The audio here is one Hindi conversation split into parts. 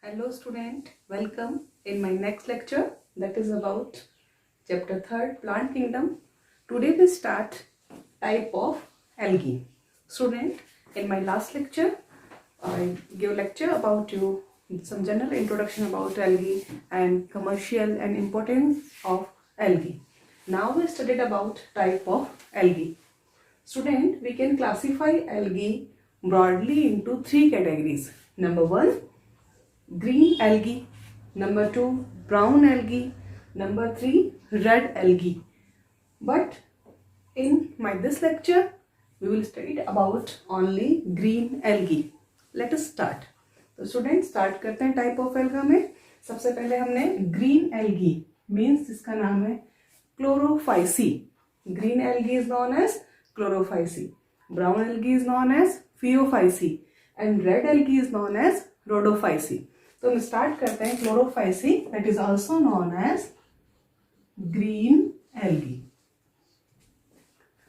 Hello student, welcome in my next lecture that is about chapter 3rd Plant Kingdom. Today we start type of algae. Student, in my last lecture I gave lecture about you some general introduction about algae and commercial and importance of algae. Now we studied about type of algae. Student, we can classify algae broadly into three categories. Number 1, green algae. Number 2, brown algae. Number 3, red algae. But in this lecture, we will study about only green algae. Let us start. तो स्टूडेंट स्टार्ट करते हैं टाइप ऑफ एल्गा में. सबसे पहले हमने ग्रीन एल्गी मीन्स इसका नाम है Chlorophyceae. Green algae is known as Chlorophyceae. Brown algae is known as Phaeophyceae and red algae is known as Rhodophyceae. तो हम स्टार्ट करते हैं Chlorophyceae that is also known as green algae.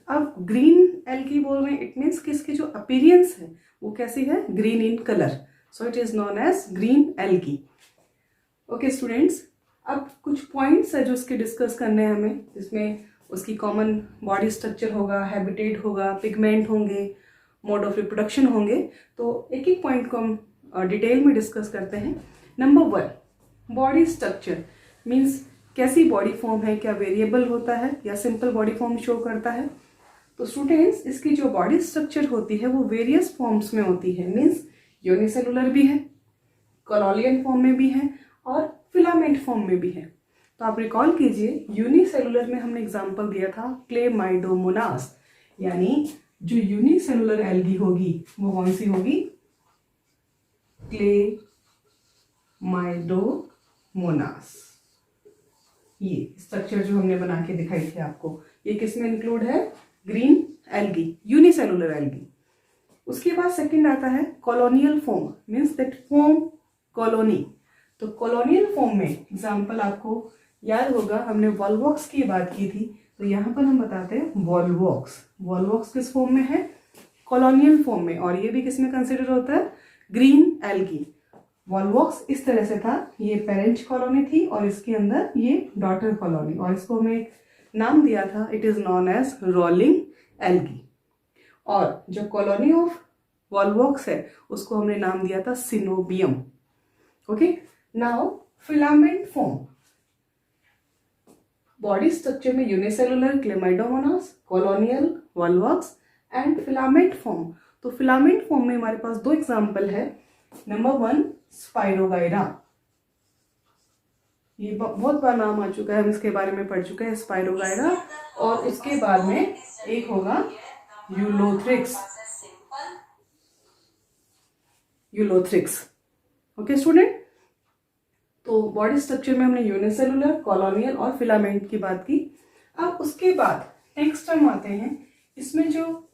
अब ग्रीन एल्गी बोल रहे हैं, इट मीन्स कि इसकी जो अपीयरेंस है वो कैसी है, green in colour. So it is known as green algae. Okay students, अब कुछ पॉइंट्स है जो इसके डिस्कस करने हैं हमें, जिसमें उसकी कॉमन बॉडी स्ट्रक्चर होगा, हैबिटेट होगा, पिगमेंट होंगे, मोड ऑफ रिप्रोडक्शन होंगे. तो एक एक पॉइंट को हम डिटेल में डिस्कस करते हैं. नंबर 1, बॉडी स्ट्रक्चर मीन्स कैसी बॉडी फॉर्म है, क्या वेरिएबल होता है या सिंपल बॉडी फॉर्म शो करता है. तो स्टूडेंट्स, इसकी जो बॉडी स्ट्रक्चर होती है वो वेरियस फॉर्म्स में होती है. मीन्स यूनिसेलुलर भी है, कॉलोनियल फॉर्म में भी है और फिलामेंट फॉर्म में भी है. तो आप रिकॉल कीजिए, यूनिसेलुलर में हमने एग्जांपल दिया था क्लेमाइडोमोनास, यानी जो यूनिसेलुलर एल्गी होगी वो कौन सी होगी, क्लेमाइडोमोनास. ये स्ट्रक्चर जो हमने बना के दिखाई थी आपको, ये किसमें इंक्लूड है, ग्रीन एल्गी, यूनिसेलुलर एल्गी. उसके बाद सेकंड आता है colonial form means that form colony. तो कॉलोनियल फॉर्म में एग्जांपल आपको याद होगा, हमने वॉलवॉक्स की बात की थी. तो यहाँ पर हम बताते हैं वॉलवॉक्स. वॉलवॉक्स किस फॉर्म में है, कॉलोनियल फॉर्म में, और ये भी किस में कंसिडर होता है, ग्रीन एल्गी. वॉलवॉक्स इस तरह से था, ये पेरेंट कॉलोनी थी और इसके अंदर ये डॉटर कॉलोनी, और इसको हमें एक नाम दिया था, it is known as rolling algae. और जो कॉलोनी ऑफ वॉलवॉक्स है उसको हमने नाम दिया था coenobium. Okay, now filament form. Body structure में unicellular chlamydomonas, colonial volvox and filament form. तो फिलामेंट फॉर्म में हमारे पास दो एग्जांपल है. Number 1, spirogyra. ये बहुत बार नाम आ चुका है, हम इसके बारे में पढ़ चुके हैं, स्पाइरोगाइरा. और उसके बाद में एक होगा यूलोथ्रिक्स. यूलोथ्रिक्स. ओके स्टूडेंट, तो बॉडी स्ट्रक्चर में हमने यूनिसेलुलर, कॉलोनियल और फिलामेंट की बात की. अब उसके बाद नेक्स्ट हम आते हैं, इसमें जो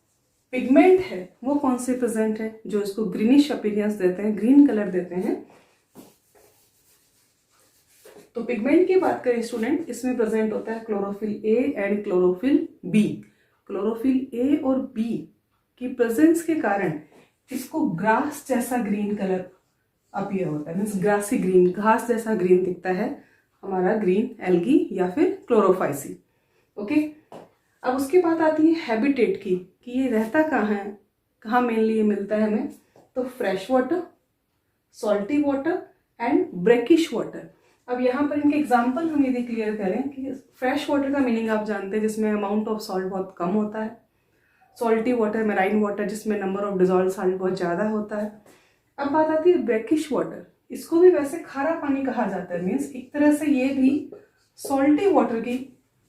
पिगमेंट है वो कौन से प्रेजेंट है, जो इसको ग्रीनिश अपीयरेंस देते हैं, ग्रीन कलर देते हैं. तो पिगमेंट की बात करें स्टूडेंट, इसमें प्रेजेंट होता है chlorophyll A and chlorophyll B. Chlorophyll A और बी की प्रेजेंस के कारण इसको ग्रास जैसा ग्रीन कलर अपीयर होता है. मीन्स ग्रासी ग्रीन, घास जैसा ग्रीन दिखता है हमारा ग्रीन एल्गी या फिर क्लोरोफाइसी. ओके, अब उसके बाद आती है हैबिटेट की, कि ये रहता कहाँ है, कहाँ मेनली ये मिलता है हमें. तो fresh water, salty water and brackish water. अब यहाँ पर इनके एग्जाम्पल हम यदि क्लियर करें कि फ्रेश वाटर का मीनिंग आप जानते हैं, जिसमें अमाउंट ऑफ सॉल्ट बहुत कम होता है. सॉल्टी वाटर, मेराइन वाटर, जिसमें नंबर ऑफ डिजॉल्व सॉल्ट बहुत ज़्यादा होता है. अब बात आती है ब्रेकिश वाटर. इसको भी वैसे खारा पानी कहा जाता है. मीन्स एक तरह से ये भी सॉल्टी वाटर की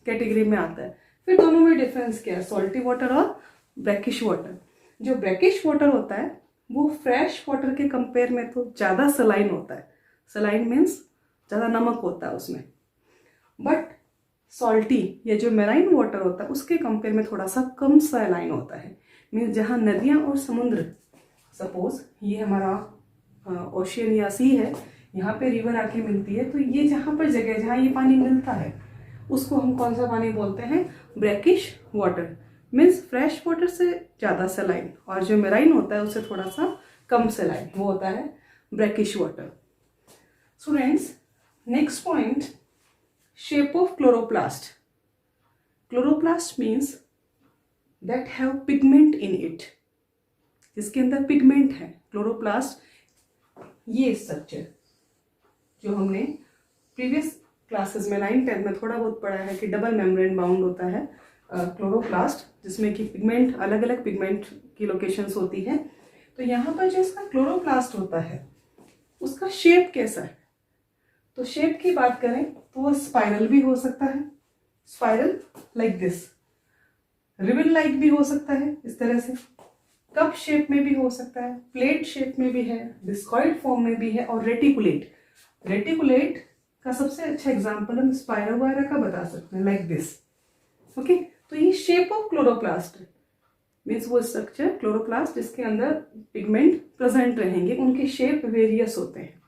कैटेगरी में आता है. फिर दोनों में डिफरेंस क्या है, सॉल्टी वाटर और ब्रेकिश वाटर. जो ब्रेकिश वाटर होता है वो फ्रेश वाटर के कंपेयर में तो ज़्यादा सलाइन होता है. सलाइन मीन्स ज़्यादा नमक होता है उसमें. बट सॉल्टी या जो मेराइन वाटर होता है उसके कंपेयर में थोड़ा सा कम सलाइन होता है. मीन्स जहाँ नदियाँ और समुद्र, सपोज ये हमारा ओशियन या सी है, यहाँ पे रिवर आके मिलती है, तो ये जहाँ पर जगह जहाँ ये पानी मिलता है उसको हम कौन सा पानी बोलते हैं, brackish water. Means fresh water से ज़्यादा सलाइन, और जो मेराइन होता है उससे थोड़ा सा कम सलाइन, वो होता है brackish water. Students, next point, shape of chloroplast. Chloroplast means that have pigment in it, जिसके अंदर पिगमेंट है. क्लोरोप्लास्ट, ये स्ट्रक्चर जो हमने प्रीवियस क्लासेस में 9th-10th में थोड़ा बहुत पढ़ा है कि डबल मेम्ब्रेन बाउंड होता है क्लोरोप्लास्ट, जिसमें कि पिगमेंट, अलग अलग पिगमेंट की लोकेशंस होती है. तो यहाँ पर जो इसका क्लोरोप्लास्ट होता है उसका शेप कैसा है? तो शेप की बात करें तो वो स्पाइरल भी हो सकता है, spiral like this, ribbon like भी हो सकता है इस तरह से, कप शेप में भी हो सकता है, प्लेट शेप में भी है, डिस्कॉइड फॉर्म में भी है, और रेटिकुलेट. रेटिकुलेट का सबसे अच्छा एग्जांपल हम स्पाइरल वगैरह का बता सकते हैं, लाइक दिस. ओके, तो ये शेप ऑफ क्लोरोप्लास्ट है, मीन्स वो स्ट्रक्चर क्लोरोप्लास्ट जिसके अंदर पिगमेंट प्रेजेंट रहेंगे, उनके शेप वेरियस होते हैं.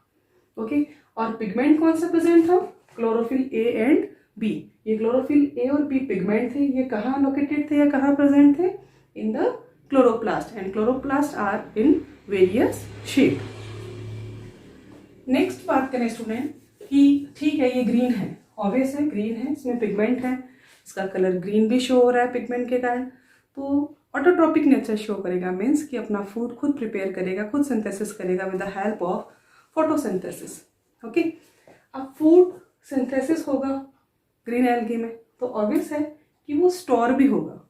ओके, और पिगमेंट कौन सा प्रेजेंट था? Chlorophyll A and B. ये क्लोरोफिल ए और बी पिगमेंट थे, ये कहाँ लोकेटेड थे या कहाँ प्रेजेंट थे? In the chloroplast, and chloroplast are in various shape. Next बात करें स्टूडेंट कि ठीक है ये ग्रीन है, ऑब्वियस है ग्रीन है, इसमें पिगमेंट है, इसका कलर ग्रीन भी शो हो रहा है पिगमेंट के कारण, तो ऑटोट्रोपिक नेचर शो करेगा, मीन्स कि अपना फूड खुद प्रिपेयर करेगा, खुद सिंथेसिस करेगा with the help of photosynthesis. Okay, अब फूड सिंथेसिस होगा ग्रीन एल्गी में, तो ऑब्वियस है कि वो स्टोर भी होगा.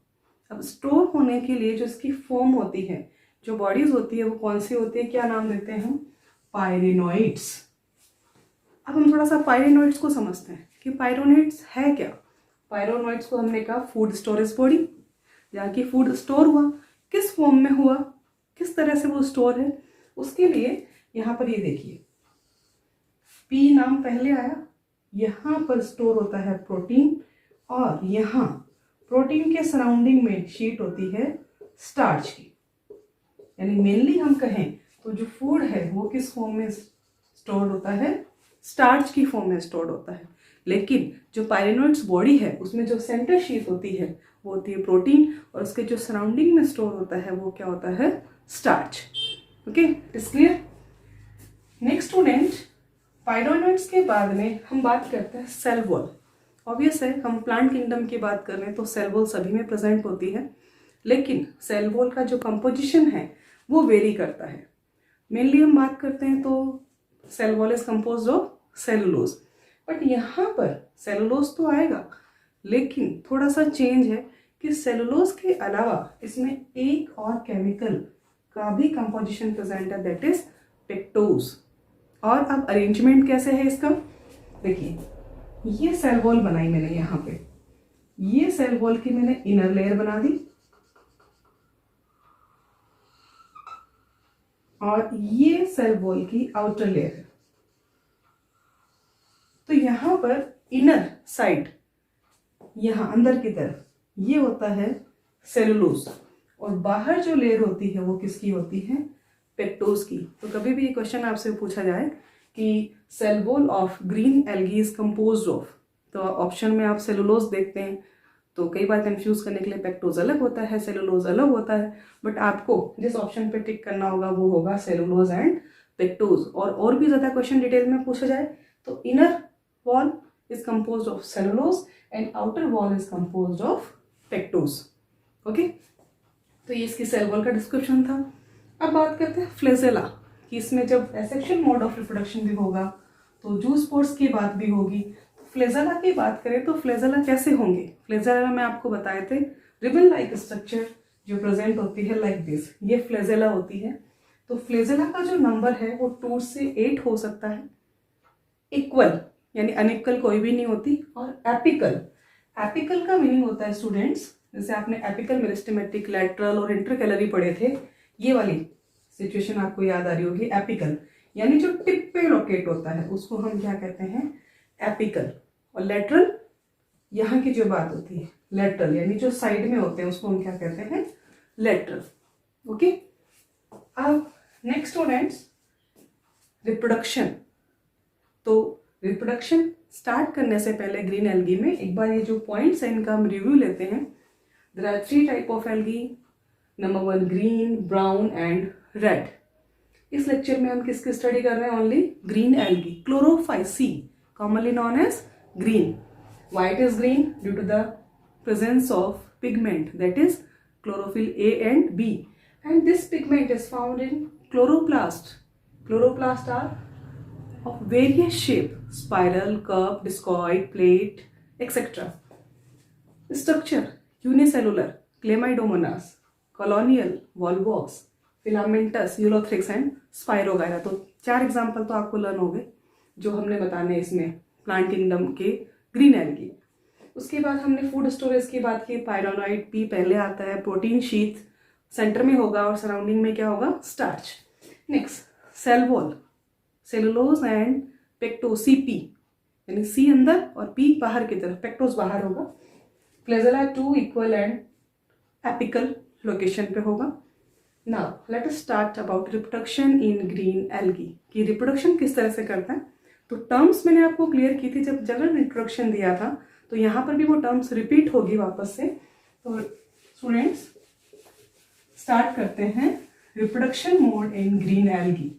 अब स्टोर होने के लिए जो इसकी फॉर्म होती है, जो बॉडीज होती है, वो कौन सी होती है, क्या नाम देते हैं हम? पायरेनोइड्स. अब हम थोड़ा सा पायरेनोइड्स को समझते हैं कि पायरेनोइड्स है क्या. पायरेनोइड्स को हमने कहा फूड स्टोरेज बॉडी, जहाँ की फूड स्टोर हुआ, किस फॉर्म में हुआ, किस तरह से वो स्टोर है, उसके लिए यहाँ पर ये देखिए पी नाम पहले आया, यहाँ पर स्टोर होता है प्रोटीन, और यहाँ प्रोटीन के सराउंडिंग में शीट होती है स्टार्च की. यानी मेनली हम कहें तो जो फूड है वो किस फॉर्म में स्टोर होता है? स्टार्च की फॉर्म में स्टोर होता है. लेकिन जो पायरेनोइड्स बॉडी है उसमें जो सेंटर शीट होती है वो होती है प्रोटीन, और उसके जो सराउंडिंग में स्टोर होता है वो क्या होता है? Starch. Okay, it's clear. Next student, pyrenoids के बाद में हम बात करते हैं सेल वॉल. ऑब्वियस है हम प्लांट किंगडम की बात कर रहे हैं तो सेल वॉल सभी में प्रेजेंट होती है, लेकिन सेल वॉल का जो कंपोजिशन है वो वेरी करता है. मेनली हम बात करते हैं तो cell wall is composed of cellulose, but यहाँ पर सेलुलोज तो आएगा, लेकिन थोड़ा सा चेंज है कि सेलुलोज के अलावा इसमें एक और केमिकल का भी कंपोजिशन प्रेजेंट है, दैट इज पेक्टोज. और अब अरेंजमेंट कैसे है इसका? देखिए, ये सेल वॉल बनाई मैंने, यहाँ पे ये सेल वॉल की मैंने इनर लेयर बना दी, और ये सेल वॉल की आउटर लेयर है. तो यहाँ पर इनर साइड, यहाँ अंदर की तरफ ये होता है सेलुलोज, और बाहर जो लेयर होती है वो किसकी होती है? पेक्टोज की. तो कभी भी ये क्वेश्चन आपसे पूछा जाए कि cell wall of green algae is composed of, तो ऑप्शन में आप सेलुलोज देखते हैं, तो कई बार कंफ्यूज करने के लिए पेक्टोज अलग होता है, सेलुलोज अलग होता है, बट आपको जिस ऑप्शन पे टिक करना होगा वो होगा सेलुलोज एंड पेक्टोज. और भी ज़्यादा क्वेश्चन डिटेल में पूछा जाए तो inner wall is composed of cellulose and outer wall is composed of pectose. Okay, तो ये इसकी सेल वॉल का डिस्क्रिप्शन था. अब बात करते हैं फ्लेजेला, कि इसमें जब एसेक्शुअल मोड ऑफ रिप्रोडक्शन भी होगा तो जूस स्पोर्स की बात भी होगी. फ्लेजेला की बात करें तो फ्लेजेला कैसे होंगे? फ्लेजेला में आपको बताए थे रिबन लाइक स्ट्रक्चर जो प्रेजेंट होती है लाइक दिस, ये फ्लेजेला होती है. तो फ्लेजेला का जो नंबर है वो 2 से 8 हो सकता है. इक्वल यानी अनइक्वल कोई भी नहीं होती. और एपिकल, एपिकल का मीनिंग होता है स्टूडेंट्स, जैसे आपने एपिकल मेरिस्टेमेटिक, लैटरल और इंटरकैलरी पढ़े थे, ये वाली सिचुएशन आपको याद आ रही होगी. एपिकल यानी जो टिप पे लोकेट होता है उसको हम क्या कहते हैं? एपिकल. और लेटरल, यहाँ की जो बात होती है लेटरल यानी जो साइड में होते हैं उसको हम क्या कहते हैं? लेटरल. ओके, अब नेक्स्ट स्टूडेंट्स, रिप्रोडक्शन. तो रिप्रोडक्शन स्टार्ट करने से पहले ग्रीन एल्गी में एक बार ये जो पॉइंट्स हैं इनका हम रिव्यू लेते हैं. There are 3 type of algae. Number 1 green, brown and red. इस लेक्चर में हम किसकी स्टडी कर रहे हैं? Only green algae, chlorophyll C, commonly known as green. Why it is green? Due to the presence of pigment, that is chlorophyll A and B, and this pigment is found in chloroplast. Chloroplast are of various shape: spiral, curve, discoid, plate, etc. Structure: unicellular, Chlamydomonas, colonial, volvox, filamentous, Ulothrix and Spirogyra. तो 4 एग्जाम्पल तो आपको लर्न हो गए जो हमने बताने इसमें प्लांट किंगडम के ग्रीन एल्गी। उसके बाद हमने फूड स्टोरेज की बात की। पायरोनोइड पी पहले आता है, प्रोटीन शीथ सेंटर में होगा और सराउंडिंग में क्या होगा? Starch. Next cell wall, cellulose and pectose, C P यानी सी अंदर और पी बाहर की तरफ, पेक्टोस बाहर होगा। Flagella 2 equal and apical location पे होगा। Now let us start about reproduction in green algae, कि रिप्रोडक्शन किस तरह से करता है। तो टर्म्स मैंने आपको क्लियर की थी जब जनरल इंट्रोडक्शन दिया था, तो यहाँ पर भी वो टर्म्स रिपीट होगी वापस से। तो स्टूडेंट्स स्टार्ट करते हैं reproduction mode in green algae.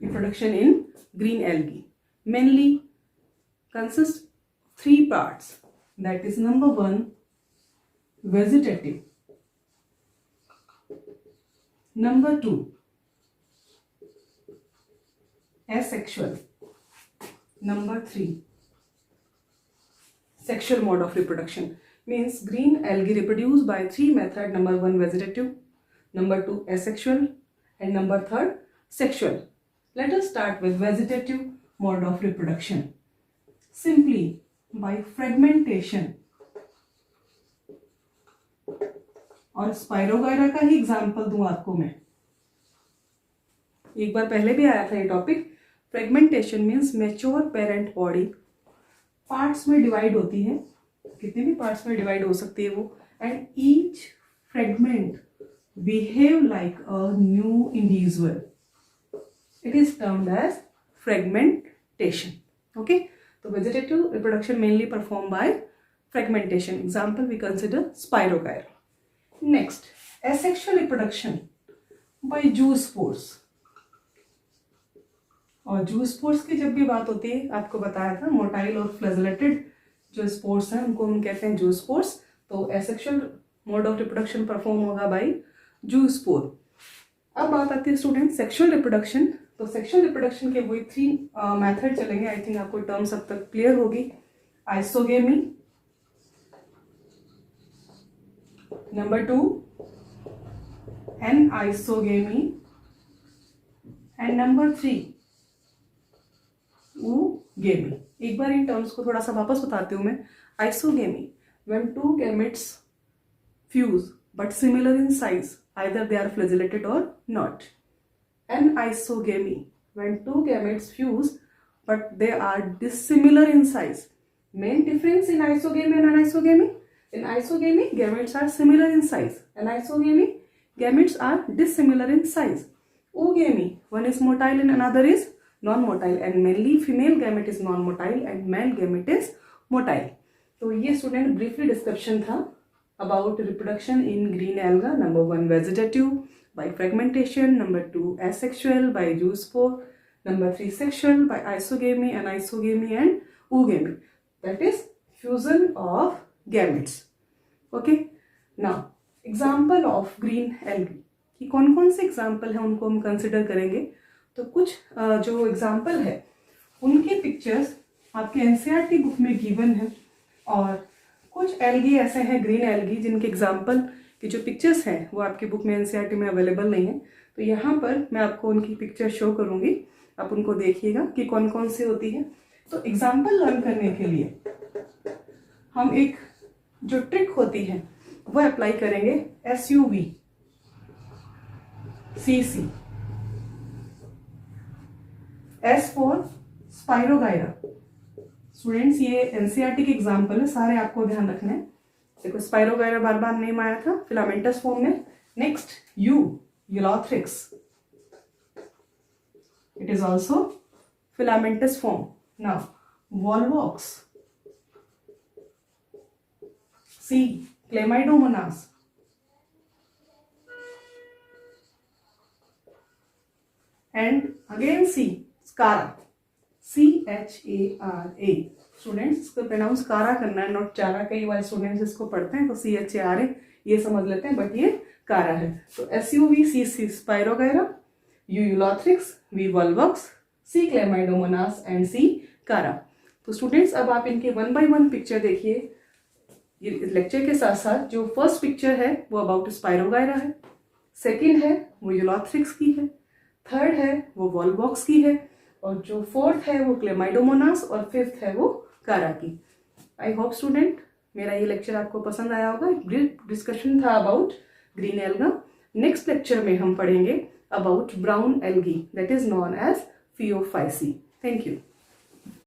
Reproduction in green algae mainly consists 3 parts, that is number 1 vegetative, number 2 asexual, number 3 sexual mode of reproduction. Means green algae reproduce by 3 methods: number 1 vegetative, number 2 asexual and number 3 sexual. Let us start with vegetative mode of reproduction. Simply by fragmentation, और स्पाइरोगायरा का ही एग्जाम्पल दूं आपको मैं। एक बार पहले भी आया था ये topic. Fragmentation means mature parent body parts में डिवाइड होती है, कितने भी पार्ट्स में डिवाइड हो सकती है वो, and each fragment behave like a new individual. It is termed as fragmentation. Okay, so vegetative reproduction mainly performed by fragmentation. Example we consider Spirogyra. Next, asexual reproduction by zoospores. और zoospores की जब भी बात होती है, आपको बताया था मोटाइल और फ्लैजेलेटेड जो स्पोर्स हैं उनको हम कहते हैं zoospores. तो asexual mode of reproduction perform होगा by zoospore. अब बात आती है स्टूडेंट सेक्सुअल रिप्रोडक्शन. तो सेक्सुअल रिप्रोडक्शन के वही 3 मेथड चलेंगे. आई थिंक आपको टर्म्स अब तक क्लियर होगी. Isogamy, number 2 anisogamy and number 3 oogamy. एक बार इन टर्म्स को थोड़ा सा वापस बताती हूं मैं. Isogamy, when 2 gametes fuse but similar in size, either they are flagellated or not. Anisogamy, when 2 gametes fuse but they are dissimilar in size. Main difference in isogamy and anisogamy: in isogamy gametes are similar in size, anisogamy gametes are dissimilar in size. Oogamy, one is motile and another is non-motile, and mainly female gamete is non-motile and male gamete is motile. तो ये स्टूडेंट ब्रीफली डिस्क्रिप्शन था about reproduction in green alga. Number 1 vegetative by fragmentation, number 2 asexual by zoospore, number 3 sexual by isogamy, anisogamy and oogamy, that is fusion of gametes. Okay, now example of green algae कि कौन कौन से एग्जाम्पल है उनको हम कंसिडर करेंगे. तो कुछ जो एग्जाम्पल है उनके पिक्चर्स आपके एनसीईआरटी बुक में गिवन है, और कुछ एल्गी ऐसे हैं ग्रीन एल्गी जिनके एग्जाम्पल की जो पिक्चर्स हैं वो आपकी बुक में एनसीईआरटी में अवेलेबल नहीं है. तो यहाँ पर मैं आपको उनकी पिक्चर शो करूँगी, आप उनको देखिएगा कि कौन कौन सी होती है. तो एग्जाम्पल लर्न करने के लिए हम एक जो ट्रिक होती है वो अप्लाई करेंगे. SUV, CC, S for spirogyra. Students ये एनसीईआरटी के एग्जाम्पल है, सारे आपको ध्यान रखना है. देखो स्पाइरोगायरा बार बार नेम आया था फिलामेंटस फॉर्म में. Next Ulothrix, It is also filamentous form. Now, volvox. C. Chlamydomonas. And again C. Schara. CHARA. Students इसको प्रोनाउंस कारा करना है, नॉट चारा। कई बार स्टूडेंट्स इसको पढ़ते हैं तो CHARA ये समझ लेते हैं, बट ये कारा है। तो SUV, C spirogyra, U Ulothrix, V Volvox, C Chlamydomonas and C कारा। तो स्टूडेंट्स अब आप इनके 1 by 1 पिक्चर देखिए। ये लेक्चर के साथ साथ जो फर्स्ट पिक्चर है वो अबाउट स्पायरोगायरा है, सेकेंड है वो यूलोथ्रिक्स की है, थर्ड है वो वॉल्वॉक्स की है, और जो फोर्थ है वो क्लेमाइडोमोनास, और फिफ्थ है वो कारा की। आई होप स्टूडेंट मेरा ये लेक्चर आपको पसंद आया होगा। ग्रेट डिस्कशन था about green alga. Next lecture में हम पढ़ेंगे about brown algae, that is known as Phaeophyceae. Thank you.